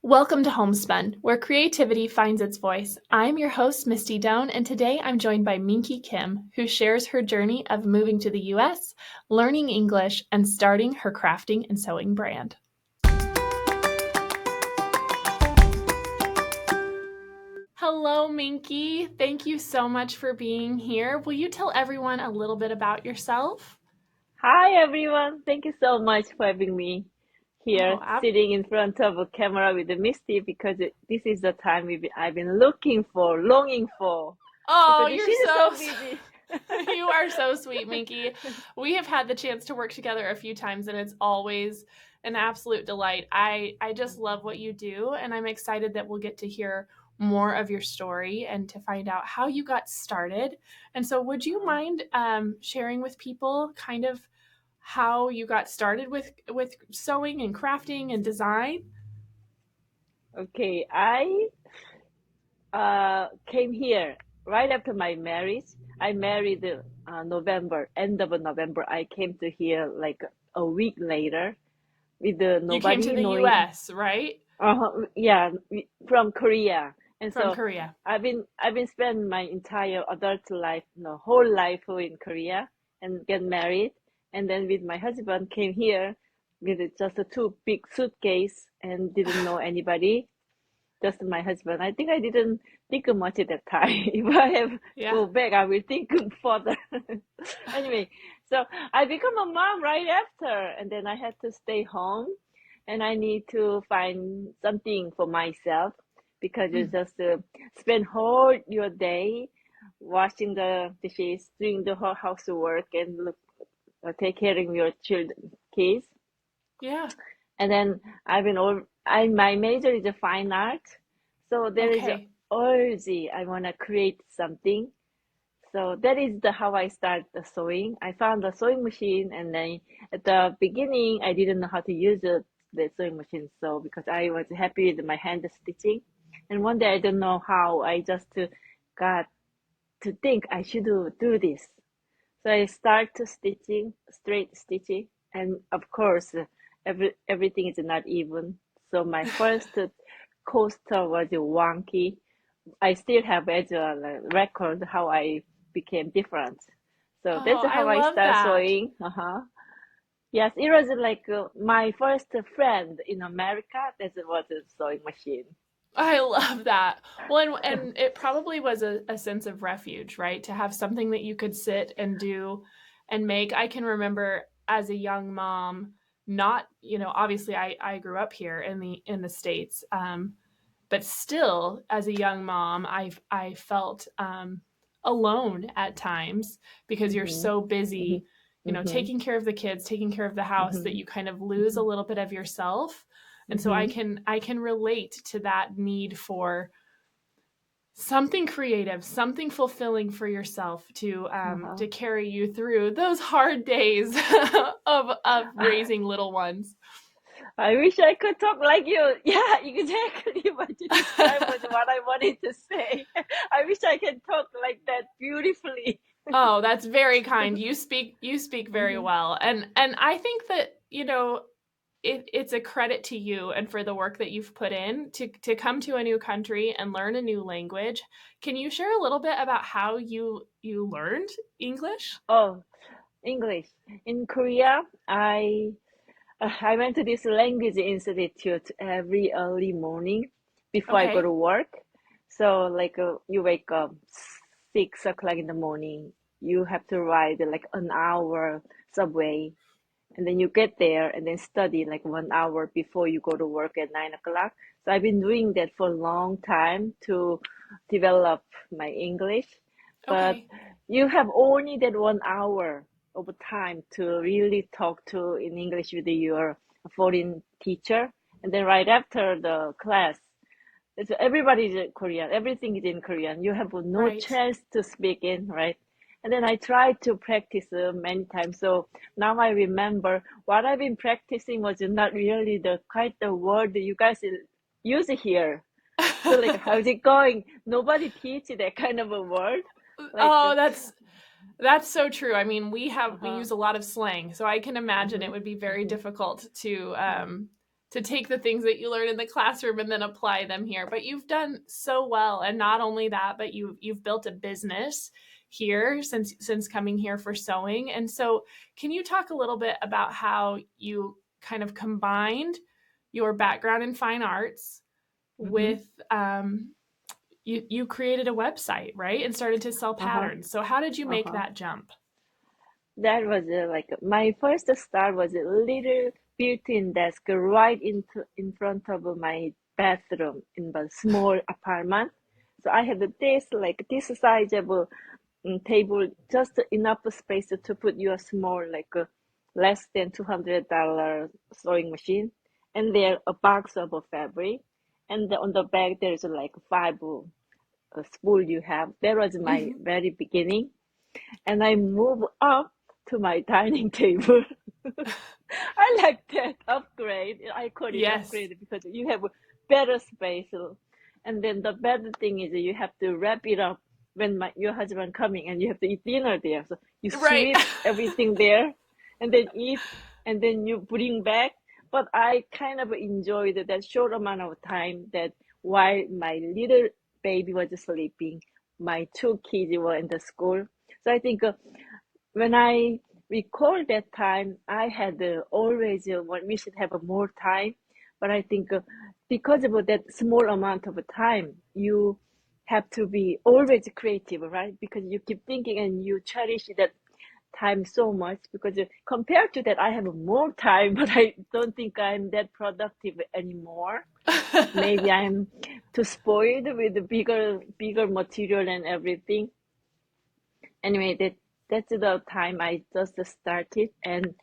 Welcome to Homespun, where creativity finds its voice. I'm your host, Misty Doan, and today I'm joined by Minki Kim, who shares her journey of moving to the US, learning English, and starting her crafting and sewing brand. Hello, Minki. Thank you so much for being here. Will you tell everyone a little bit about yourself? Hi everyone, thank you so much for having me Oh, here, sitting in front of a camera with the Misty because this is the time I've been looking for, longing for, oh, because you're she's so so busy. you are so sweet, Minky. We have had the chance to work together a few times, and it's always an absolute delight. I just love what you do, and I'm excited that we'll get to hear more of your story and to find out how you got started. And so, would you mind sharing with people kind of how you got started with sewing and crafting and design? Okay, I came here right after my marriage. I married November, end of November. I came to here like a week later with You came to nobody the knowing. U.S., right? Yeah, from Korea. And From so Korea. I've been spending my entire adult life, no, whole life in Korea and get married. And then with my husband came here with just a two big suitcase and didn't know anybody, just my husband. I think I didn't think much at that time. If I have Yeah. go back, I will think further. Anyway, so I become a mom right after, and then I had to stay home, and I need to find something for myself because you just spend whole your day washing the dishes, doing the whole housework, and take care of your children, kids. Yeah. And then my major is a fine art, so there is a Okay. urge. I want to create something. So that is the how I start the sewing. I found the sewing machine, and then at the beginning I didn't know how to use the sewing machine. So because I was happy with my hand stitching, and one day I don't know how I just got to think I should do this. So I start to stitching, straight stitching, and of course, everything is not even. So my first coaster was wonky. I still have as a record how I became different. So Oh, that's I how I love start that. sewing. Yes, it was like my first friend in America. That was a sewing machine. I love that. Well, and it probably was a sense of refuge, right? To have something that you could sit and do and make. I can remember as a young mom, not, obviously I grew up here in the States. But still, as a young mom, I felt alone at times because you're Mhm. so Mhm. busy, Mhm. taking care of the kids, taking care of the house, that Mhm. you kind of lose a Mhm. little bit of yourself. And so I Mhm. can I can relate to that need for something creative, something fulfilling for yourself to Uh-huh. carry you through those hard days of raising little ones. I wish I could talk like you. Yeah, exactly what you described was what I wanted to say. I wish I can talk like that beautifully. Oh, that's very kind. You speak very Hmm. well. And I think that, it's a credit to you and for the work that you've put in to come to a new country and learn a new language. Can you share a little bit about how you learned English? Oh, English. In Korea, I went to this language institute every early morning before I go Okay. to work. So like you wake up 6 o'clock in the morning. You have to ride like an hour subway, and then you get there and then study like 1 hour before you go to work at 9 o'clock. So I've been doing that for a long time to develop my English, but Okay. you have only that 1 hour of time to really talk to in English with your foreign teacher, and then right after the class, everybody's in Korean. Everything is in Korean. You have no Right. chance to speak in, right? And then I tried to practice many times. So now I remember what I've been practicing was not really the kind of word that you guys use here. So like, how's it going? Nobody teach that kind of a word. Like, Oh, that's so true. I mean, we uh-huh, use a lot of slang, so I can imagine it mm-hmm, would be very mm-hmm, difficult to mm-hmm. to take the things that you learn in the classroom and then apply them here. But you've done so well, and not only that, but you've built a business here since coming here for sewing. And so, can you talk a little bit about how you kind of combined your background in fine arts Mm-hmm. with you created a website, right, and started to sell Uh-huh. patterns. So how did you make Uh-huh. that jump? That was like my first start was a little built-in desk right in front of my bathroom in the small apartment. So I had this like this size of table, just enough space to put your small like less than $200 sewing machine, and there a box of fabric, and on the back there's like five spool you have. That was my Mm-hmm. very beginning, and I move up to my dining table. I like that upgrade. I call it Yes. upgrade because you have better space. And then the better thing is you have to wrap it up when your husband coming and you have to eat dinner there. So you Right. sweep everything there and then eat and then you bring back. But I kind of enjoyed that short amount of time that while my little baby was sleeping, my two kids were in the school. So I think when I recall that time, I had always we should have more time, but I think because of that small amount of time, you have to be always creative, right? Because you keep thinking and you cherish that time so much. Because compared to that, I have more time, but I don't think I'm that productive anymore. Maybe I'm too spoiled with the bigger material and everything. Anyway, that's the time I just started, and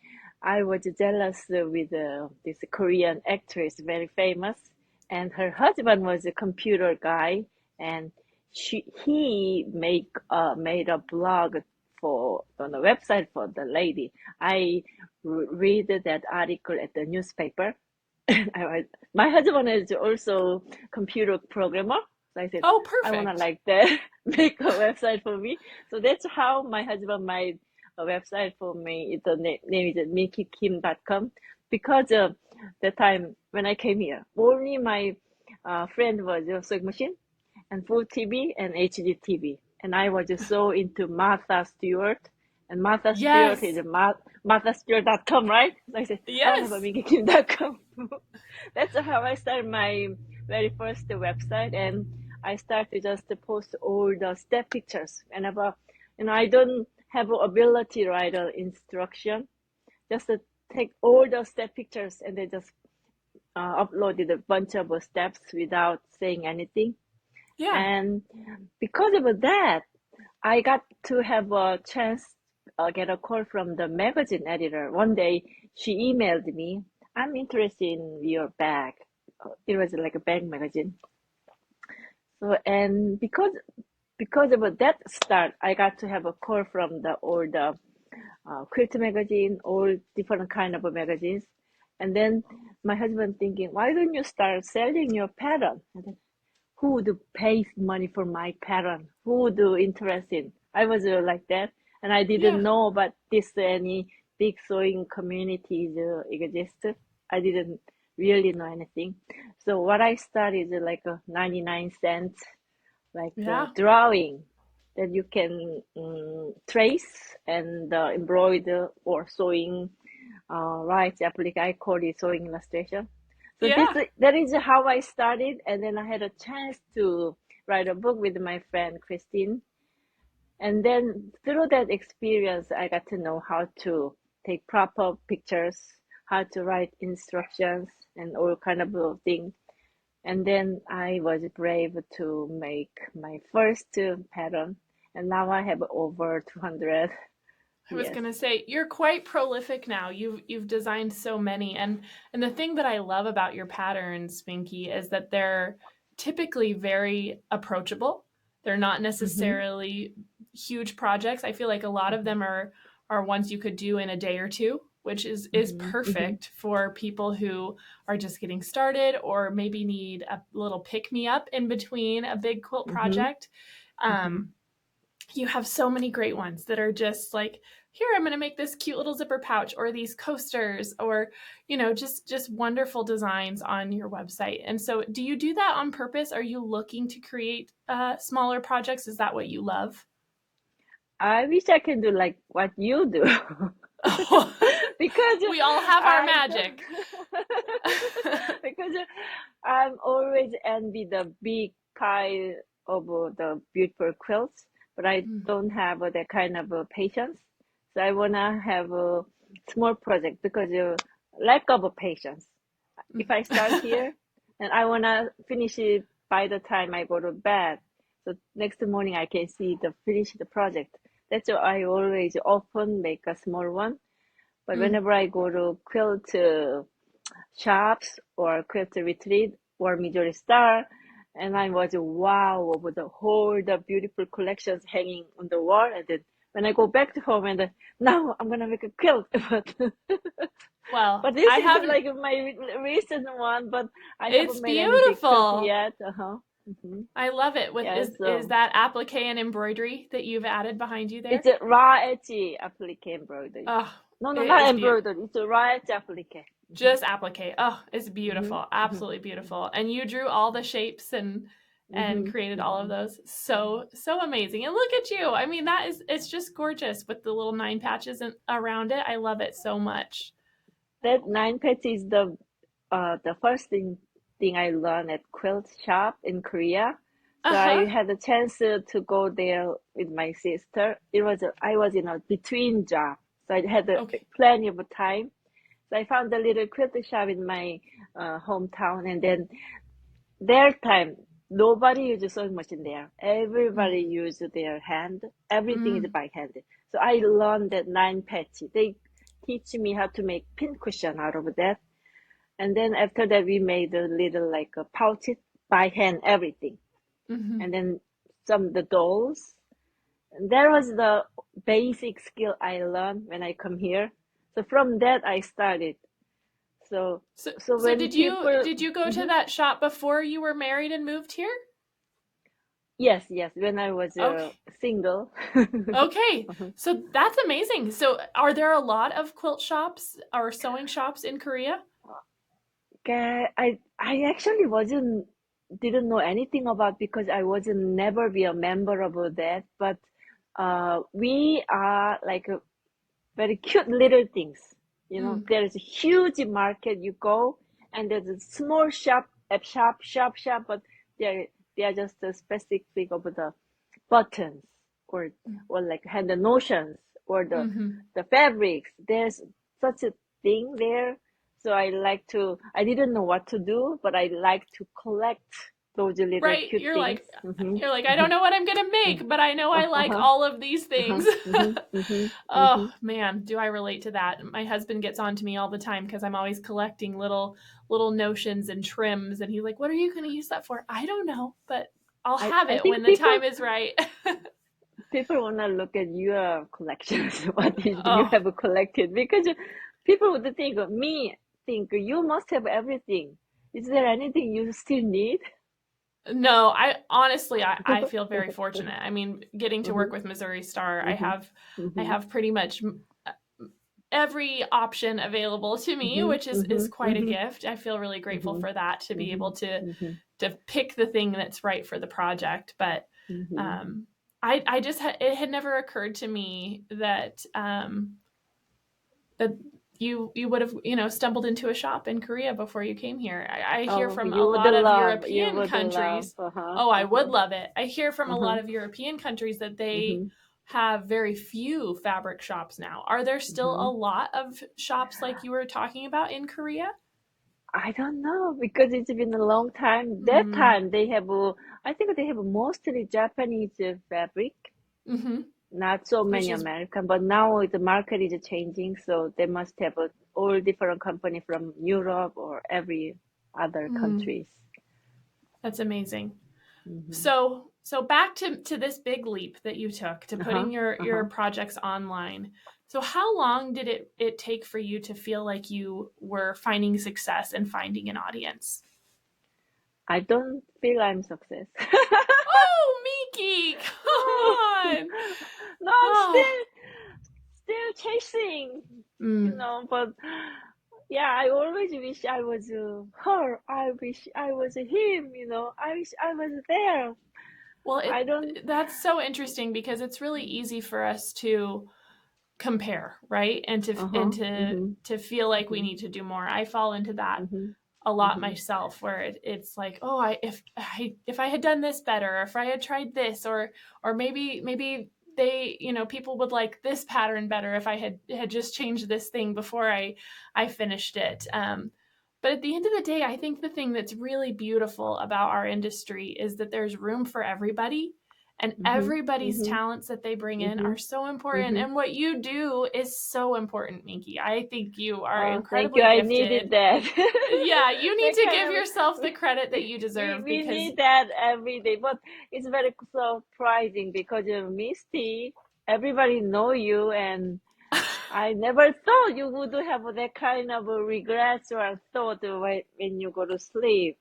I was jealous with this Korean actress, very famous, and her husband was a computer guy, and he made a blog for on a website for the lady. I read that article at the newspaper. I was, my husband is also computer programmer. So I said, Oh, I want to perfect. like that, make a website for me. So that's how my husband made a website for me. The name is minkikim.com because the time when I came here, only my friend was a sewing machine and full TV and HD TV. And I was just so into Martha Stewart. And Martha Stewart is Yes. marthastewart.com, right? So I said, I want to have a Yes. minkikim.com. That's how I started my very first website. And I started just to post all the step pictures. And about, I don't have ability to write an instruction, just to take all the step pictures and then just uploaded a bunch of steps without saying anything. Yeah. And because of that, I got to have a chance, get a call from the magazine editor. One day, she emailed me, I'm interested in your bag. It was like a bag magazine. So, and because of that start, I got to have a call from all the Quilt magazine, all different kind of magazines. And then my husband thinking, why don't you start selling your pattern? Who would pay money for my pattern? Who would interest in? I was like that, and I didn't Yeah. know about this any big sewing communities exist. I didn't really know anything. So what I started is like a 99 cents, like Yeah. drawing that you can trace and embroider or sewing. Right, I call it sewing illustration. So Yeah. that is how I started, and then I had a chance to write a book with my friend Christine, and then through that experience, I got to know how to take proper pictures, how to write instructions, and all kind of little things. And then I was brave to make my first pattern, and now I have over 200. I was Yes. gonna say you're quite prolific now. You've designed so many, and the thing that I love about your patterns, Minky, is that they're typically very approachable. They're not Mm-hmm. necessarily huge projects. I feel like a lot of Mm-hmm. them are ones you could do in a day or two, which is Mm-hmm. Mm-hmm. perfect for people who are just getting started or maybe need a little pick me up in between a big quilt Mm-hmm. project. Mm-hmm. Um, you have so many great ones that are just like here, I'm going to make this cute little zipper pouch or these coasters or, just wonderful designs on your website. And so do you do that on purpose? Are you looking to create smaller projects? Is that what you love? I wish I can do like what you do. Because We all have our I don't, magic. because I'm always envy the big pile of the beautiful quilts, but I don't have that kind of patience. So I wanna have a small project because lack of patience. If I start here, and I wanna finish it by the time I go to bed, so next morning I can see the finished project. That's why I always often make a small one. But whenever I go to quilt shops or quilt retreat or Midori Star, and I was wow over the beautiful collections hanging on the wall. And then when I go back to home and now I'm gonna make a quilt, Well, but this I is haven't. like my recent one, but I It's haven't made any big quilt beautiful. yet. Uh-huh. Hmm. I love it. With Yeah, is that applique and embroidery that you've added behind you it's there? a raw edgy applique embroidery. Oh, No, no, it not is beautiful. embroidery. It's a raw edge applique. Hmm. Just applique. Oh, it's Hmm. beautiful. Hmm. Absolutely beautiful. And you drew all the shapes and Hmm. created all of Hmm. those. So amazing. And look at you. I mean, it's just gorgeous with the little 9 patches around it. I love it so much. That 9 pets is the first thing I learned at quilt shop in Korea. So Uh-huh. I had a chance to go there with my sister. I was in a between job, so I had Okay. plenty of time. So I found a little quilt shop in my hometown, and then their time, nobody uses sewing machine there. Everybody Mm. uses their hand. Everything is Mm. by hand. So I learned that 9 patch. They teach me how to make pin cushion out of that. And then after that, we made a little like a pouch by hand, everything. Hmm. And then some of the dolls. And that was the basic skill I learned when I come here. So from that, I started. So, So so so when did you people, did you go to mhm. that shop before you were married and moved here? Yes, yes, when I was Okay. single. Okay. So that's amazing. So are there a lot of quilt shops or sewing shops in Korea? Okay, I actually didn't know anything about because I wasn't never be a member of that. But we are like very cute little things. Mm. There is a huge market you go, and there's a small shop, but they're they are just specific of the buttons or like had the notions or Mm-hmm. the fabrics. There's such a thing there. So I didn't know what to do, but I like to collect those little Right. cute things. Hmm. You're like, I don't know what I'm gonna make, but I know I like Uh-huh. all of these Uh-huh. things. Hmm. Hmm. Oh Hmm. man, do I relate to that? My husband gets on to me all the time because I'm always collecting little notions and trims, and he's like, "What are you gonna use that for?" I don't know, but I'll have I it when think the time is right. people wanna look at your collections, what is you Oh have collected, because people would think you must have everything. Is there anything you still need? no, I honestly I feel very fortunate. I mean, getting to work Mhm, with Missouri Star, mhm, I mhm, have pretty much every option available to me, mhm, which is mhm, quite a mhm, gift. I feel really grateful mhm, for that to be able mhm, mhm, to pick the thing that's right for the project. But mhm. um, I just it had never occurred to me that you would have stumbled into a shop in Korea before you came here. I hear Oh, from a you would lot of love, you European would love. countries. Uh-huh, Oh, I would uh-huh, love it. I hear from a uh-huh. lot of European countries that they Mhm, have very few fabric shops now. Are there still a mhm. lot of shops like you were talking about in Korea? I don't know because it's been a long time. That Mm, time I think they have mostly Japanese fabric, mm-hmm. not so Which many is American. But now the market is changing, so they must have all different company from Europe or every other mm, countries. that's amazing. Hmm. So back to this big leap that you took to Uh-huh, putting your uh-huh. projects online. So how long did it take for you to feel like you were finding success and finding an audience? I don't feel I'm success. Oh, Miki, come on. No, I'm Oh, still chasing, Mm. but yeah, I always wish I was her. I wish I was him, I wish I was there. Well, I don't, that's so interesting because it's really easy for us to compare, right? And to uh-huh, mm-hmm, feel like we mm-hmm, need to do more. I fall into that mm-hmm, a lot mm-hmm, myself, where it's like, oh, if I had done this better, or if I had tried this, or maybe they, people would like this pattern better if I had just changed this thing before I finished it. But at the end of the day, I think the thing that's really beautiful about our industry is that there's room for everybody, and mm-hmm, everybody's mm-hmm, talents that they bring in mm-hmm, are so important. mm-hmm. And what you do is so important, Minky. I think you are Oh, thank you. incredibly I needed gifted. that. Yeah, you need That to kind give of yourself the credit that you we deserve we because need that every day. But it's very surprising because Misty, everybody know you, and I never thought you would have that kind of regrets or thought when you go to sleep.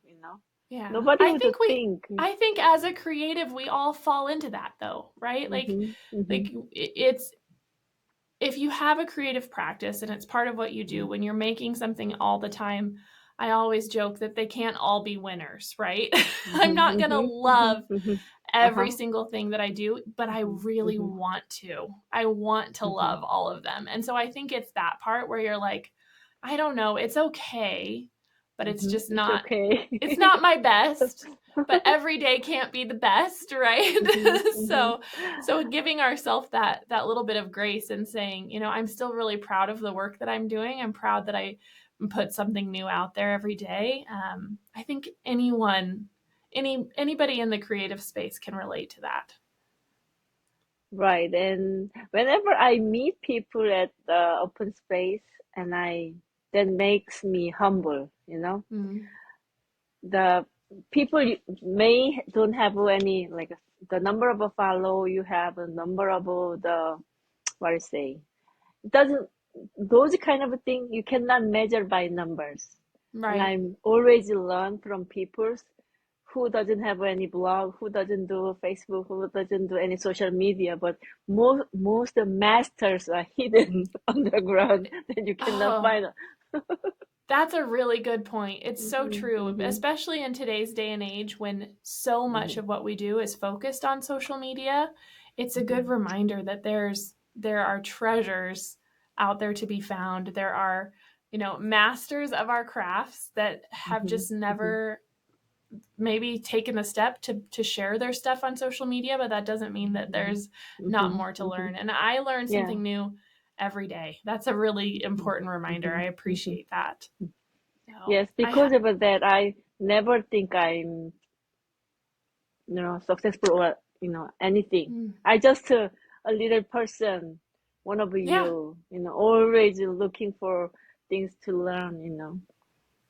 yeah. Nobody would think. I think as a creative we all fall into that though, right? Mm-hmm, mm-hmm, It's if you have a creative practice and it's part of what you do when you're making something all the time, I always joke that they can't all be winners, right? I'm mm-hmm, not going to mm-hmm, mm-hmm, love mm-hmm. every Uh-huh. single thing that I do, but I Mm-hmm, really mm-hmm, want to. I want to mm-hmm, love all of them. And so I think it's that part where you're like, I don't know, it's okay, but it's mm-hmm. just It's not okay. it's not my best. But every day can't be the best, right? Mm-hmm, mm-hmm, So giving ourselves that little bit of grace and saying, I'm still really proud of the work that I'm doing. I'm proud that I put something new out there every day. I think anybody in the creative space can relate to that. Right. And whenever I meet people at the open space, and that makes me humble. Mm, The people may don't have any, like, the number of a follow you have, a number of the, what I say, it doesn't, those kind of thing you cannot measure by numbers. And right. I'm always learn from people who doesn't have any blog, who doesn't do Facebook, who doesn't do any social media, but most masters are hidden underground that you cannot Oh, find. that's a really good point. It's so Mm-hmm, true, mm-hmm, especially in today's day and age when so much mm-hmm, of what we do is focused on social media. It's a good mm-hmm, reminder that there are treasures out there to be found. There are, masters of our crafts that have mm-hmm, just mm-hmm, never maybe taken the step to share their stuff on social media, but that doesn't mean that mm-hmm, there's not mm-hmm, more to mm-hmm. learn. And I learn Yeah. something new every day. That's a really Mm-hmm, important reminder. mm-hmm, I mm-hmm. appreciate that. So Yes, because of that, I never think I'm, successful or, anything. mm, I just a little person, one of yeah, always looking for things to learn.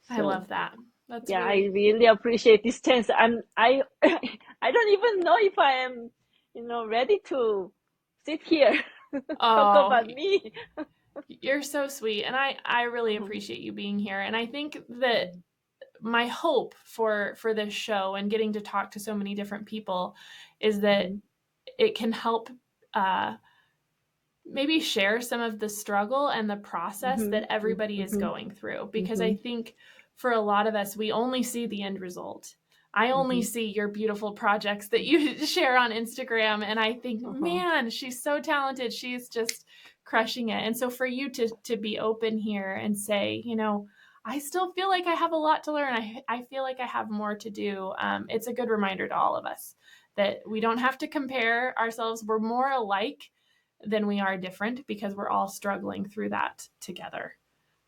I So love that. That's yeah, I really really appreciate this chance. I don't even know if I am, ready to sit here talk oh, about me. you're so sweet, and I really Uh-huh. appreciate you being here. And I think that my hope for this show and getting to talk to so many different people is that Mhm, it can help uh, maybe share some of the struggle and the process mhm, that everybody is mhm, going through. Because I mhm, think for a lot of us, we only see the end result. I only mhm, see your beautiful projects that you share on Instagram, and I think, uh-huh. man, she's so talented. She's just crushing it. And so for you to be open here and say, I still feel like I have a lot to learn. I feel like I have more to do. It's a good reminder to all of us that we don't have to compare ourselves. We're more alike than we are different because we're all struggling through that together.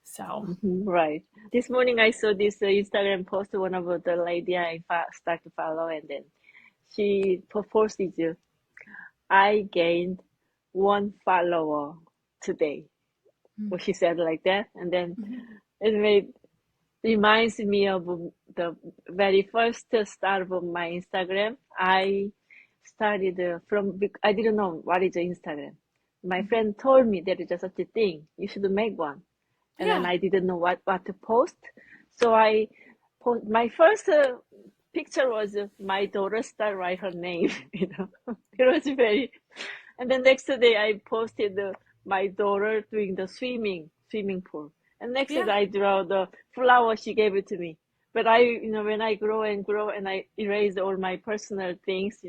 So, Right. This morning I saw this Instagram post, one of the lady I start to follow, and then she posted, I gained one follower today. Well, she said like that, and then mm-hmm. it reminds me of the very first start of my Instagram. I started I didn't know what is Instagram. My Mm-hmm. friend told me there is such a thing. You should make one. And then Yeah. I didn't know what to post. So I my first picture was my daughter start write her name. It was very, and then next day I posted my daughter doing the swimming pool. And next Yeah. I draw the flower she gave it to me. But when I grow and I erase all my personal things,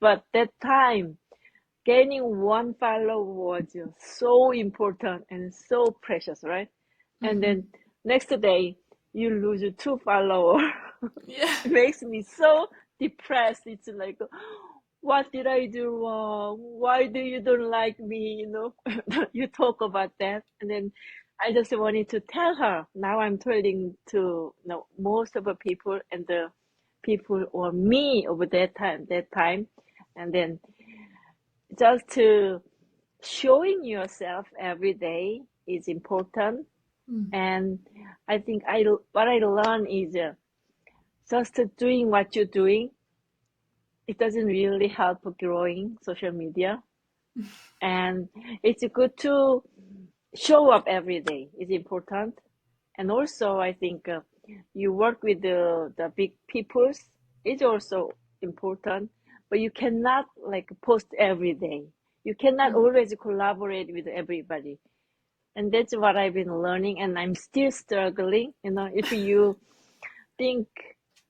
but that time, gaining one follower was so important and so precious, right? And Mm-hmm. then next day, you lose two followers. Yeah. It makes me so depressed. It's like, what did I do wrong? Why do you don't like me? You talk about that. And then I just wanted to tell her. Now I'm telling to most of the people and the people or me over that time. And then just to showing yourself every day is important. Mm. And I think what I learned is just doing what you're doing. It doesn't really help growing social media. And it's good to show up every day. It's important. And also, I think you work with the big peoples. It's also important. But you cannot post every day. You cannot Mm. always collaborate with everybody. And that's what I've been learning, and I'm still struggling. If you think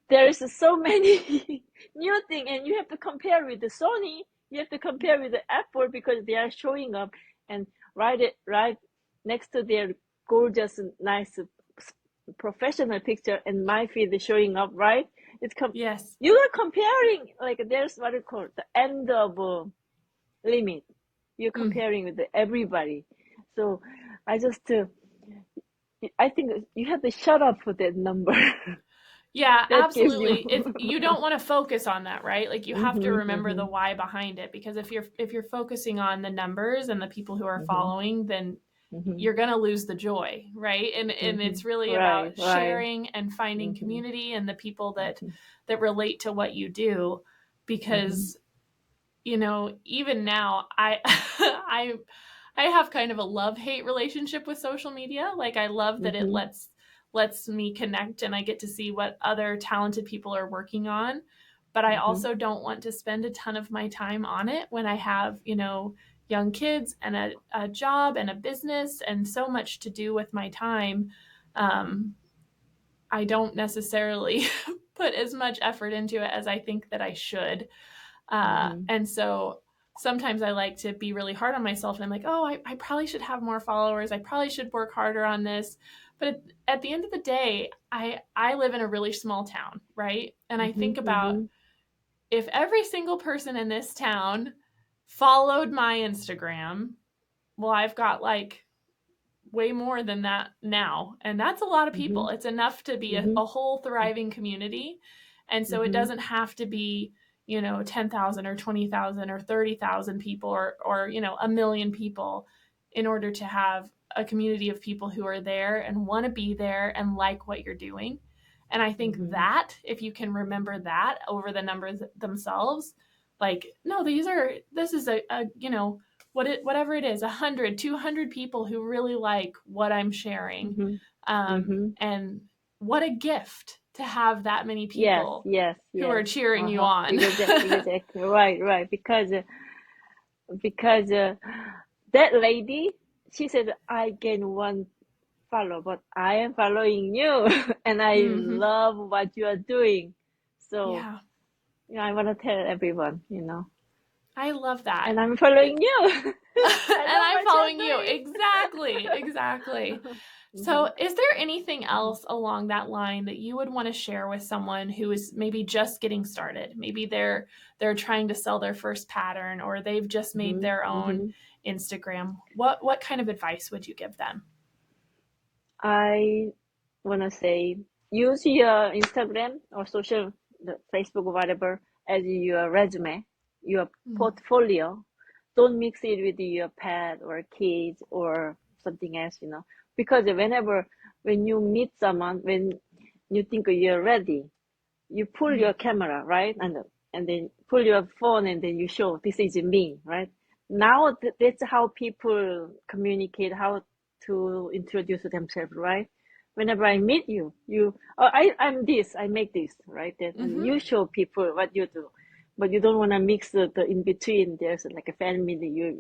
there's so many new thing, and you have to compare with the Sony, you have to compare with the Apple because they are showing up and right next to their gorgeous, nice, professional picture, and my feed is showing up, right? Yes. You are comparing, like there's what you call the end of limit. You're Mm. comparing with everybody. So I just I think you have to shut up for that number. Yeah, That gives you. absolutely. You don't want to focus on that, right? Like you have to Mhm, remember the mhm, why behind it, because if you're focusing on the numbers and the people who are mhm, following, then mhm, you're going to lose the joy, right? And mhm. it's really Right, about right. sharing and finding Mhm, community and the people that mhm, that relate to what you do, mhm, because even now I have kind of a love-hate relationship with social media. Like I love that it mhm, lets me connect and I get to see what other talented people are working on. But I mhm, also don't want to spend a ton of my time on it when I have, young kids and a job and a business and so much to do with my time. Um, I don't necessarily put as much effort into it as I think that I should. mhm, And so sometimes I like to be really hard on myself and I'm like, oh, I probably should have more followers. I probably should work harder on this. But at the end of the day, I live in a really small town, right? And I think mhm, about mhm, if every single person in this town followed my Instagram, well, I've got like way more than that now. And that's a lot of mhm, people. It's enough to be a mhm, whole thriving community. And so it mhm, doesn't have to be, 10,000 or 20,000 or 30,000 people or, a million people in order to have a community of people who are there and want to be there and like what you're doing. And I think mhm, that if you can remember that over the numbers themselves, like, no, this is a whatever it is, 100, 200 people who really like what I'm sharing. mhm, mhm. And what a gift to have that many Yes, people yes, who yes. are cheering you Uh-huh. on. Exactly. Right, right. Because that lady, she said, I gain one follow, but I am following you, and I Hmm. love what you are doing. So, Yeah, I want to tell everyone, I love that. and I'm It, following you. and I love I'm what following you. you're Exactly, exactly. doing. So, is there anything Mhm, else along that line that you would want to share with someone who is maybe just getting started? Maybe they're trying to sell their first pattern or they've just made mhm, their own mhm. Instagram. What kind of advice would you give them? I want to say use your Instagram or the Facebook, whatever, as your resume, your Mm, portfolio. Don't mix it with your pet or kids or something else, because when you meet someone, when you think you're ready, you pull mm, your camera, right? And then pull your phone and then you show this is me, right? Now that's how people communicate, how to introduce themselves, right? Whenever I meet you, I'm this, I make this, right? And mm-hmm. you show people what you do, but you don't want to mix the in between. There's like a family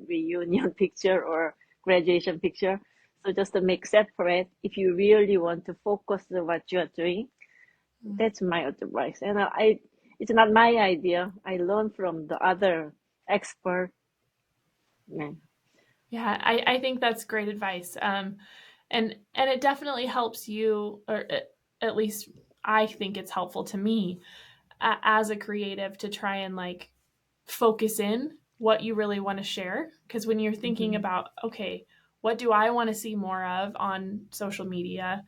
reunion picture or graduation picture. So just to make separate, if you really want to focus on what you're doing, Mm. that's my advice. And it's not my idea. I learned from the other expert. Yeah. Yeah, I think that's great advice. And it definitely helps you, or at least I think it's helpful to me as a creative to try and like focus in what you really want to share. Because when you're thinking Mm-hmm. about, okay, what do I want to see more of on social media?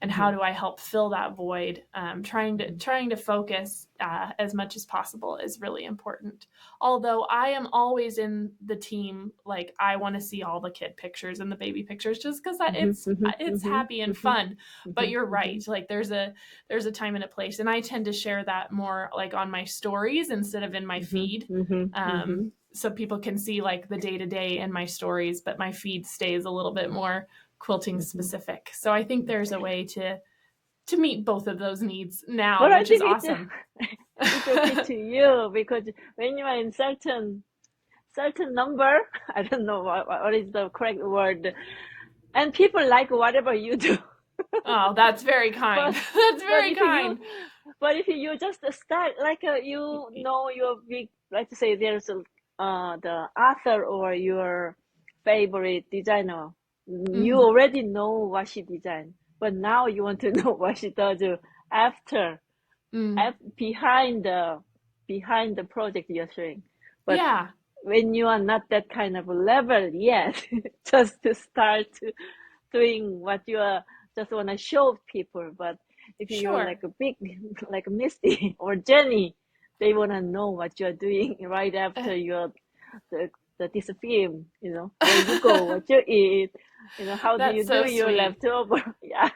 And how Mm-hmm. do I help fill that void? Trying to focus as much as possible is really important. Although I am always in the team, like I want to see all the kid pictures and the baby pictures, just because Mm-hmm. it's Mm-hmm. happy and Mm-hmm. fun. But you're Mm-hmm. right, like there's a time and a place, and I tend to share that more like on my stories instead of in my Mm-hmm. feed. Mm-hmm. Mm-hmm. So people can see like the day to day in my stories, but my feed stays a little bit more quilting Mm-hmm. specific. So I think there's a way to meet both of those needs now, But I which is think awesome. it's okay to you because when you are in certain number, I don't know what is the correct word, and people like whatever you do. Oh, that's very kind. But That's but very if you kind. but if you just start like you know your big, let's say there's the author or your favorite designer, you Mm-hmm. already know what she designed, but now you want to know what she does after, Mm. behind the project you're showing. But Yeah, when you are not that kind of level yet, just to start doing what you are just want to show people. But if you're sure. like a big, like Misty or Jenny, they want to know what you're doing right Uh, after the, this film, where you go, what you eat, how do you that's do so your sweet. leftover. Yeah,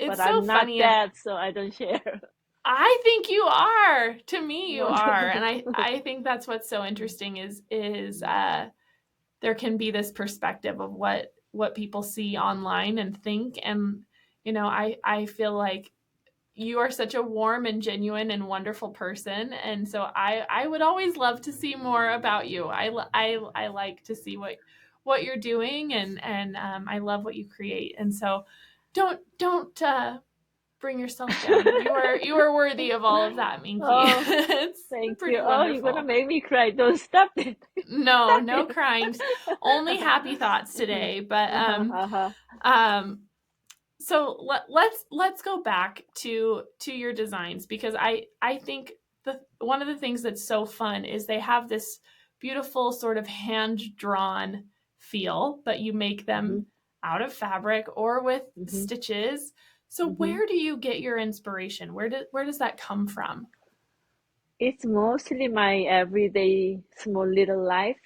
but It's so I'm not funny, and that, so I don't share. I think you are. To me, you No, are, no, and no. I think that's what's so interesting is there can be this perspective of what people see online and think, and I feel like you are such a warm and genuine and wonderful person, and so I would always love to see more about you. I like to see what you're doing, and I love what you create, and so don't bring yourself down. You are worthy of all of that, Minky. Oh, It's thank you. pretty Oh, you're gonna wonderful. make me cry. Don't stop it. No, Stop no it. crying, only happy thoughts today. But Uh-huh, uh-huh. um so let's go back to your designs, because I think the one of the things that's so fun is they have this beautiful sort of hand drawn feel, but you make Mm-hmm, them out of fabric or with mm-hmm, stitches. So mm-hmm. where do you get your inspiration? Where does that come from? It's mostly my everyday small little life,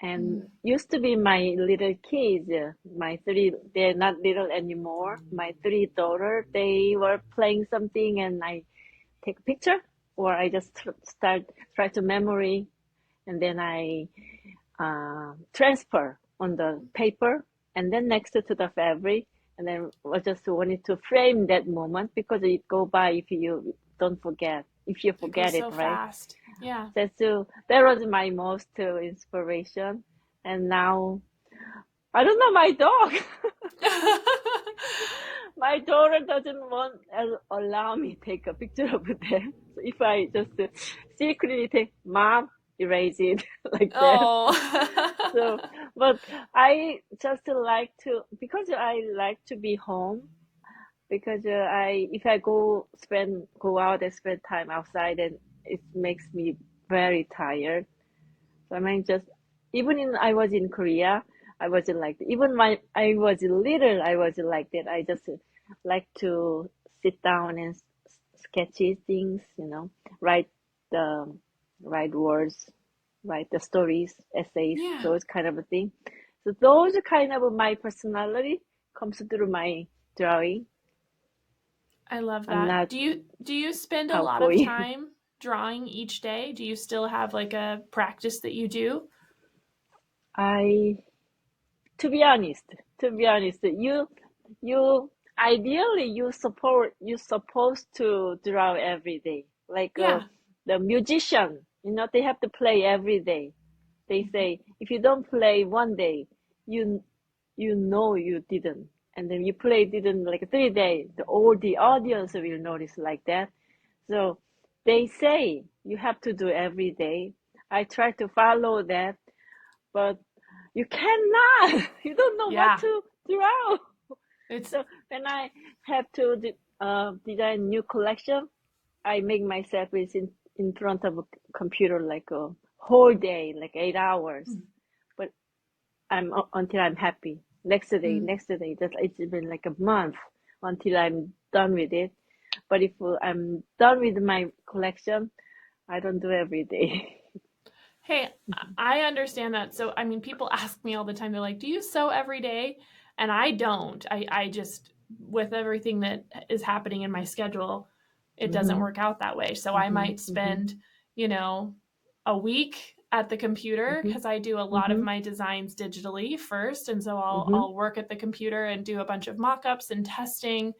and Mm, used to be my little kids. My three, they're not little anymore. My three daughters, they were playing something, and I take a picture, or I just try to memory, and then I transfer on the paper, and then next to the fabric, and then I just wanted to frame that moment because it go by if you don't forget, if you it goes forget it, so right? fast. Yeah. That was my most inspiration. And now I don't know, my dog. My daughter doesn't want allow me take a picture of them. So if I just secretly take, mom, erase it like that. Oh. So, but I just like to, because I like to be home, because if I go out and spend time outside, and it makes me very tired. So I mean, just even I was in Korea, I wasn't like that. Even I was little, I wasn't like that. I just like to sit down and sketch things, write the write words, write the stories, essays, Yeah. those kind of a thing. So those kind of my personality comes through my drawing. I love I'm that. not Do you spend a lot of outgoing. time drawing each day? Do you still have like a practice that you do? I to be honest, you ideally you supposed to draw every day. Like Yeah. the musician, they have to play every day. They say if you don't play one day, you you know you didn't. And then you play didn't like 3 days, all the audience will notice like that. So they say you have to do every day. I try to follow that, but you cannot. You don't know what Yeah. to draw. It's So when I have to design new collection, I make myself is in front of a computer like a whole day, like 8 hours. But until I'm happy. mm. Next day. That it's been like a month until I'm done with it. But if I'm done with my collection, I don't do every day. Hey, I understand that. So, I mean, people ask me all the time, they're like, do you sew every day? And I don't. I just, with everything that is happening in my schedule, it doesn't Mm-hmm. work out that way. So I Mm-hmm. might Mm-hmm. spend, you know, a week at the computer Mm-hmm. because I do a lot of Mm-hmm. my designs digitally first. And so Mm-hmm. I'll work at the computer and do a bunch of mock-ups and testing.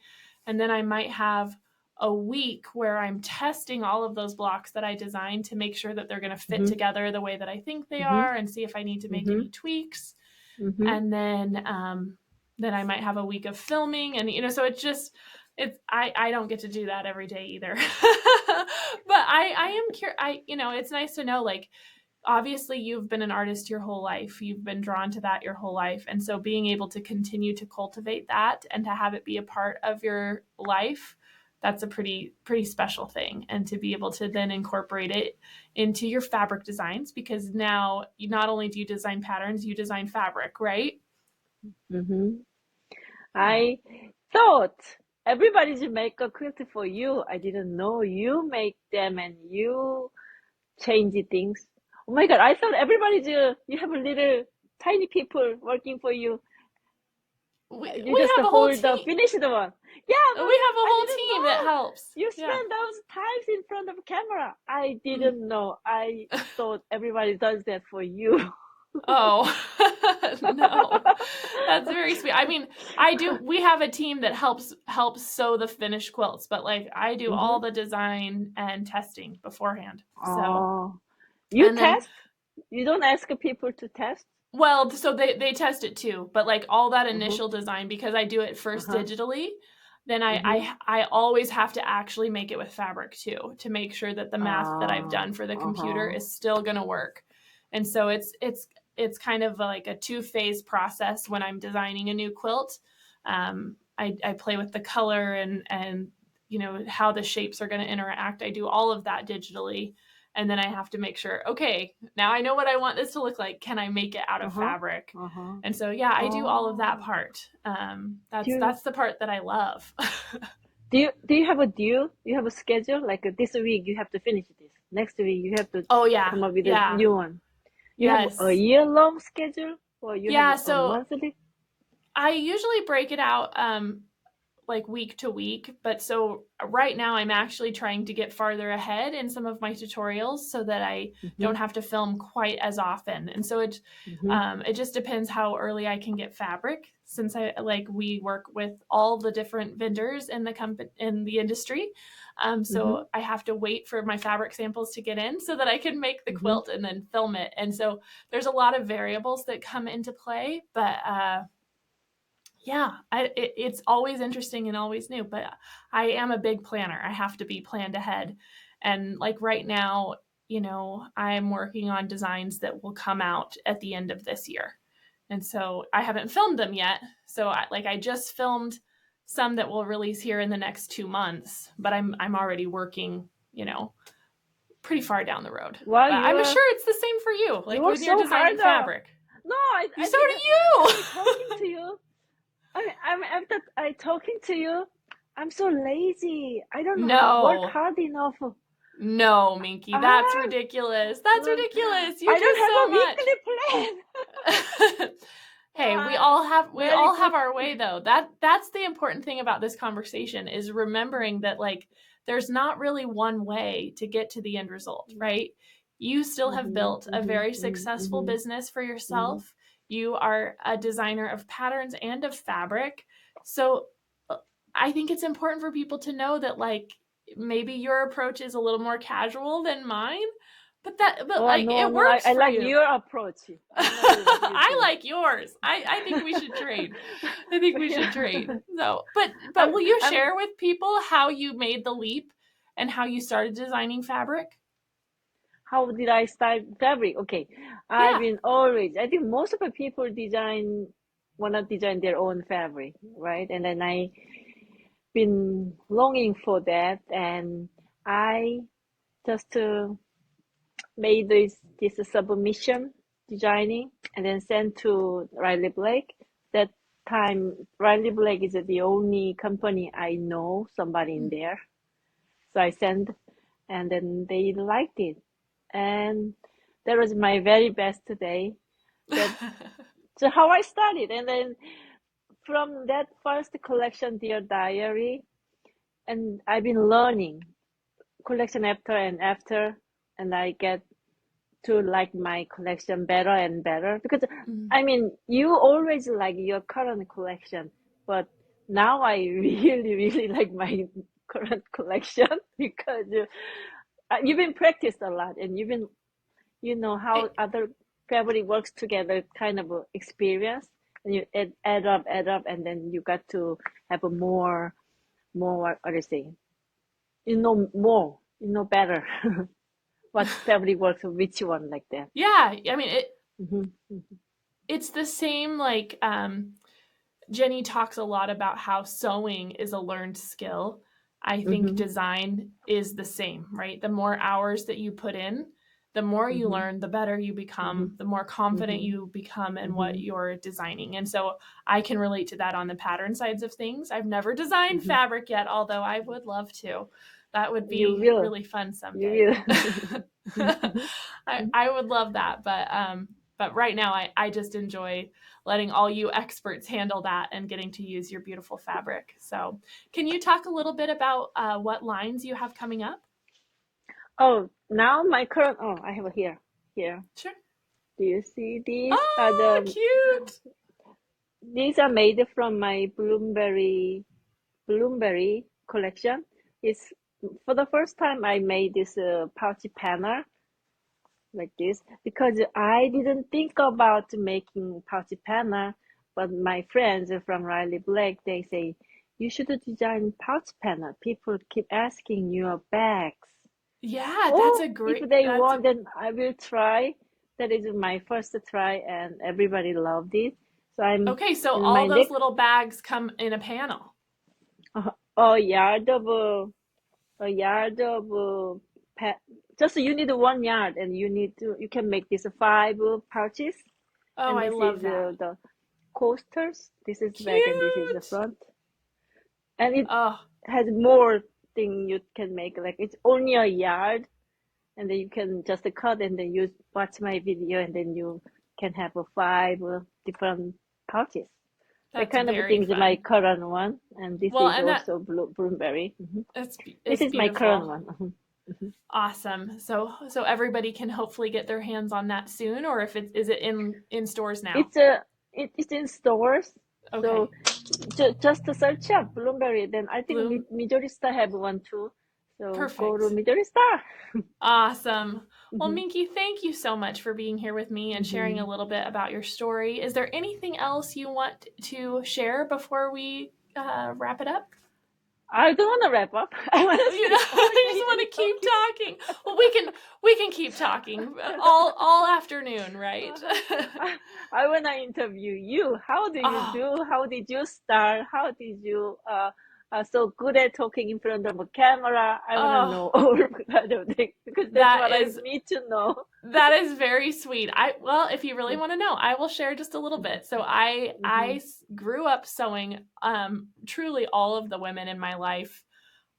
And then I might have a week where I'm testing all of those blocks that I designed to make sure that they're going to fit Mm-hmm. together the way that I think they Mm-hmm. are and see if I need to make Mm-hmm. any tweaks. Mm-hmm. And then I might have a week of filming and so it's just it's I don't get to do that every day either. But I am curious. It's nice to know, like, obviously you've been an artist your whole life, you've been drawn to that your whole life, and so being able to continue to cultivate that and to have it be a part of your life, that's a pretty special thing. And to be able to then incorporate it into your fabric designs, because now you not only do you design patterns, you design fabric, right? Mm-hmm. Yeah. I thought everybody should make a quilt for you. I didn't know you make them and you change things. Oh my God, I thought everybody do. You have a little tiny people working for you. You We just have a whole hold the team. finished one. Yeah, We have but a I whole didn't team that know. helps. You Yeah. spend those times in front of camera. I Mm. didn't know. I thought everybody does that for you. Oh, no. That's very sweet. I mean, I do we have a team that helps sew the finished quilts, but like I do all Mm-hmm. the design and testing beforehand. So, Oh, you and then test? You don't ask people to test? well, so they test it too, but like all that Uh-huh. initial design, because I do it first Uh-huh. digitally, then I Mm-hmm. I I always have to actually make it with fabric too to make sure that the math that I've Ah, done for the computer uh-huh. is still going to work. And so it's kind of like a two-phase process when I'm designing a new quilt. I play with the color and how the shapes are going to interact. I do all of that digitally, and then I have to make sure, okay, now I know what I want this to look like. Can I make it out of Uh-huh. fabric? Uh-huh. And so, yeah, I do all of that Oh. part. Do That's you that's the part that I love. do you have a due? You have a schedule? Like this week you have to finish this. Next week you have to Oh yeah, come up with a yeah, new one. You have a yes, year-long schedule or you have yeah. a So monthly? I usually break it out like week to week. But so right now I'm actually trying to get farther ahead in some of my tutorials so that I Mm-hmm. don't have to film quite as often. And so Mm-hmm. it just depends how early I can get fabric, since we work with all the different vendors in the industry. Mm-hmm. So I have to wait for my fabric samples to get in so that I can make the Mm-hmm. quilt and then film it. And so there's a lot of variables that come into play, but yeah, it's always interesting and always new, but I am a big planner. I have to be planned ahead. And like right now, I'm working on designs that will come out at the end of this year. And so I haven't filmed them yet. So I just filmed some that will release here in the next 2 months, but I'm already working, pretty far down the road. Well, But I'm sure it's the same for you, you like work when you're so designing hard. fabric. No, You I so didn't. do you. I talking to you. After I talking to you, I'm so lazy. I don't work No. hard enough. No, Minky, that's Ah, ridiculous. That's uh, ridiculous. You I don't do have so a weekly much. Hey, we plan. all have we Very all good. have our way though. That's the important thing about this conversation, is remembering that, like, there's not really one way to get to the end result, right? You still have Mhm, built a mhm, very mhm, successful mhm, business for mhm, yourself. You are a designer of patterns and of fabric. So uh, I think it's important for people to know that, like, maybe your approach is a little more casual than mine, but Oh like no, it no, works I for like you. your approach. I'm not sure what you I do. like yours. I think we should trade. I think we should trade. So, but I'm will you I'm share with people how you made the leap and how you started designing fabric? how did I start fabric? Okay, I've Yeah. been always. I think most of the people wanna design their own fabric, right? And then I been longing for that, and I just made this submission designing, and then sent to Riley Blake. That time, Riley Blake is the only company I know somebody in there, so I sent, and then they liked it, and that was my very best day. That so how I started, and then from that first collection, Dear Diary, and I've been learning collection after and after, and I get to like my collection better and better, because Mm. I mean you always like your current collection, but now I really like my current collection because you've been practiced a lot, and you've been, you know how It, other fabric works together, kind of experience, and you add up, and then you got to have a more what do you say, you know more, you know better what fabric works with which one, like that. yeah, I mean Hmm. it's the same like Jenny talks a lot about how sewing is a learned skill. I think Hmm. design is the same, right? The more hours that you put in, the more you Hmm. learn, the better you Hmm. become, the more confident Hmm. you become in what Hmm. you're designing. And so I can relate to that on the pattern sides of things. I've never designed Hmm. fabric yet, although I would love to. That would You be will. really fun You someday. will. Hmm. I would love that, but right now I just enjoy letting all you experts handle that and getting to use your beautiful fabric. So, can you talk a little bit about what lines you have coming up? Oh, now my current. Oh, I have it here. Here. Sure. Do you see these? Oh, cute. These are made from my Bloomberry collection. It's for the first time I made this pouch panel like this, because I didn't think about making pouch panel, but my friends from Riley Blake, they say you should design pouch panel. People keep asking your bags. Yeah, that's Oh, a if great. they That's want, then I will try. That is my first try, and everybody loved it. So I'm okay. So in my all those next little bags come in a panel. a yard of pa- just you need 1 yard, and you can make this five pouches, Oh, and I this love is that. the coasters. This is the back, and this is the Cute. front, and it Oh, has more thing you can make. Like it's only a yard, and then you can just cut, and then you watch my video, and then you can have a five different pouches. That that's kind of very thing is my fun. current one, and this Well, is and also Bloomberry. This it's is my current beautiful. one. Mhm. Awesome. So everybody can hopefully get their hands on that soon, or if it is it in stores now? It's a it's in stores, so Okay. just to search up Bloomberry. Then I think Bloom. Midori Star have one too. So go to Perfect. Midori Star. Awesome. Well, Hmm. Minky, thank you so much for being here with me and sharing a Hmm. little bit about your story. Is there anything else you want to share before we wrap it up? I don't want to wrap up. I want to You know, say, oh I yeah, just yeah, want to it's keep okay. talking. Well, we can keep talking all afternoon, right? I want to interview you. How do you Oh, do? How did you start? How did you so good at talking in front of a camera? I want to know oh, all kind of things, because that's that what I is need to know. That is very sweet. Well, if you really want to know, I will share just a little bit. So Hmm. grew up sewing. Truly, all of the women in my life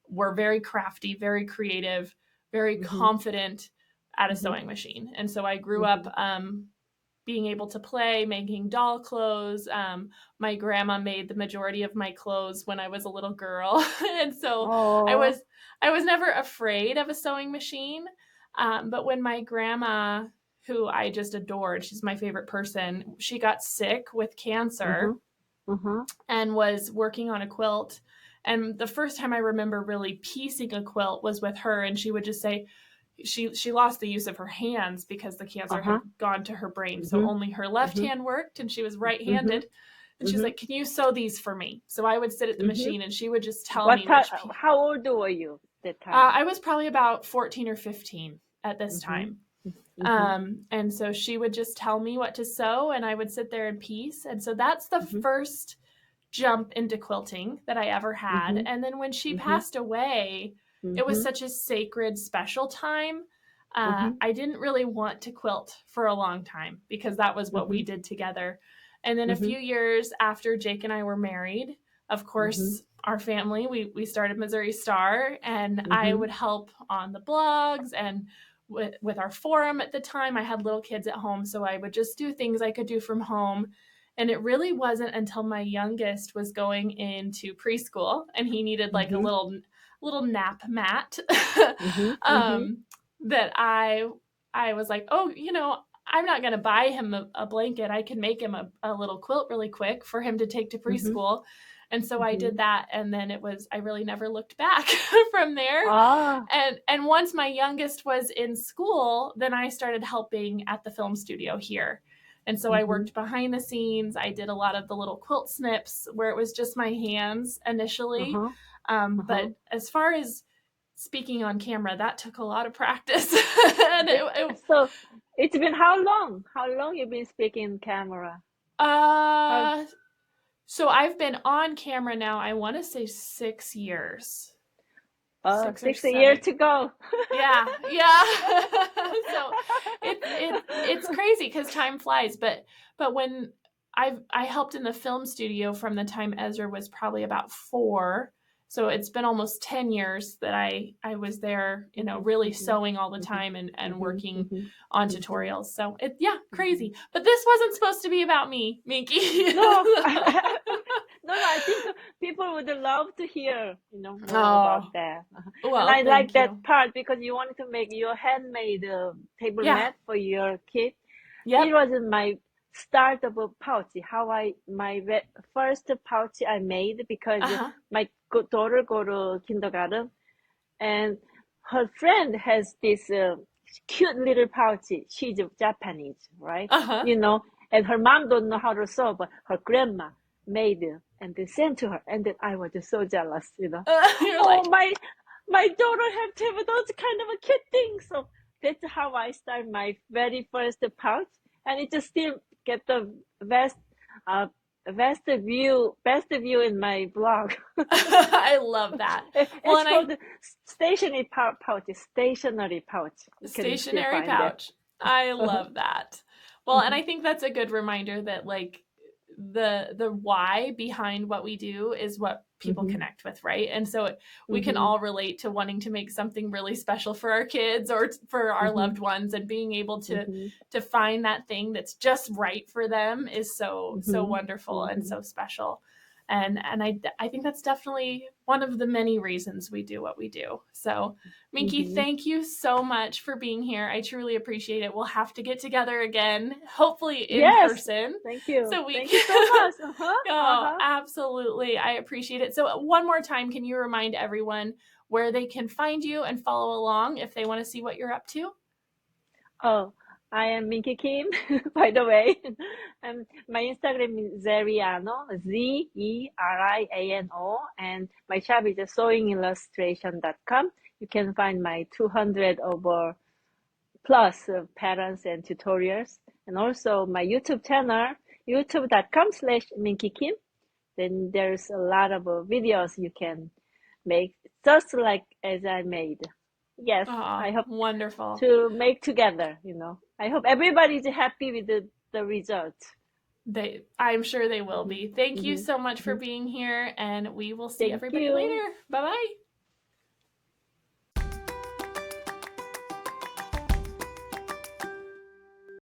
were very crafty, very creative, very Hmm. confident at a Hmm. sewing machine. And so I grew up Hmm. being able to play, making doll clothes. My grandma made the majority of my clothes when I was a little girl, and so I Oh. was I was never afraid of a sewing machine. But when my grandma, who I just adored, she's my favorite person, she got sick with cancer Hmm. Hmm. and was working on a quilt. And the first time I remember really piecing a quilt was with her, and she would just say, she lost the use of her hands because the cancer had gone to her brain. So only her left hand worked, and she was right-handed. And she's like, "Can you sew these for me?" So I would sit at the machine, and she would just tell me which. How old were you that time? I was probably about 14 or 15 at this time. And so she would just tell me what to sew, and I would sit there in peace. And so that's the first jump into quilting that I ever had. And then when she passed away, it was such a sacred, special time. I didn't really want to quilt for a long time because that was what we did together. And then a few years after Jake and I were married, of course, our family, we started Missouri Star, and I would help on the blogs and with our forum at the time. I had little kids at home, so I would just do things I could do from home. And it really wasn't until my youngest was going into preschool and he needed like a little nap mat that I was like, oh, I'm not going to buy him a blanket. I can make him a little quilt really quick for him to take to preschool. And so I did that. And then I really never looked back from there. And once my youngest was in school, then I started helping at the film studio here. And so I worked behind the scenes. I did a lot of the little quilt snips where it was just my hands initially. But as far as speaking on camera, that took a lot of practice. And so it's been how long? How long you been speaking on camera? So I've been on camera now, I want to say 6 years. 6 years to go. Yeah. So it's crazy because time flies. But when I helped in the film studio from the time Ezra was probably about 4. So it's been almost 10 years that I was there, really sewing all the time and working on tutorials. So crazy. But this wasn't supposed to be about me, Minki. No, I think people would love to hear, more about that. Well, and I like that part because you wanted to make your handmade table mat for your kid. It wasn't my start of a pouch. My first pouch I made because my daughter go to kindergarten, and her friend has this cute little pouch. She's Japanese, right? And her mom don't know how to sew, but her grandma made it and they sent to her, and then I was just so jealous, my daughter have to have those kind of a cute things. So that's how I start my very first pouch, and it just still get the best view in my blog. I love that. It's called the stationary pouch. Stationary pouch. I love that. Well, and I think that's a good reminder that like the why behind what we do is what people connect with, right? And so we can all relate to wanting to make something really special for our kids or for our loved ones, and being able to find that thing that's just right for them is so wonderful and so special. And I think that's definitely one of the many reasons we do what we do. So, Minki, thank you so much for being here. I truly appreciate it. We'll have to get together again, hopefully in person. Thank you. So thank you so much. Absolutely. I appreciate it. So one more time, can you remind everyone where they can find you and follow along if they want to see what you're up to? Oh, I am Minki Kim, by the way. My Instagram is Zeriano, Zeriano, and my shop is sewingillustration.com. You can find my 200 over plus patterns and tutorials, and also my YouTube channel, youtube.com/Minki Kim. Then there's a lot of videos you can make, just like as I made. Yes, I hope wonderful to make together, I hope everybody's happy with the results. I'm sure they will be. Thank you so much for being here, and we will see everybody later. Bye-bye.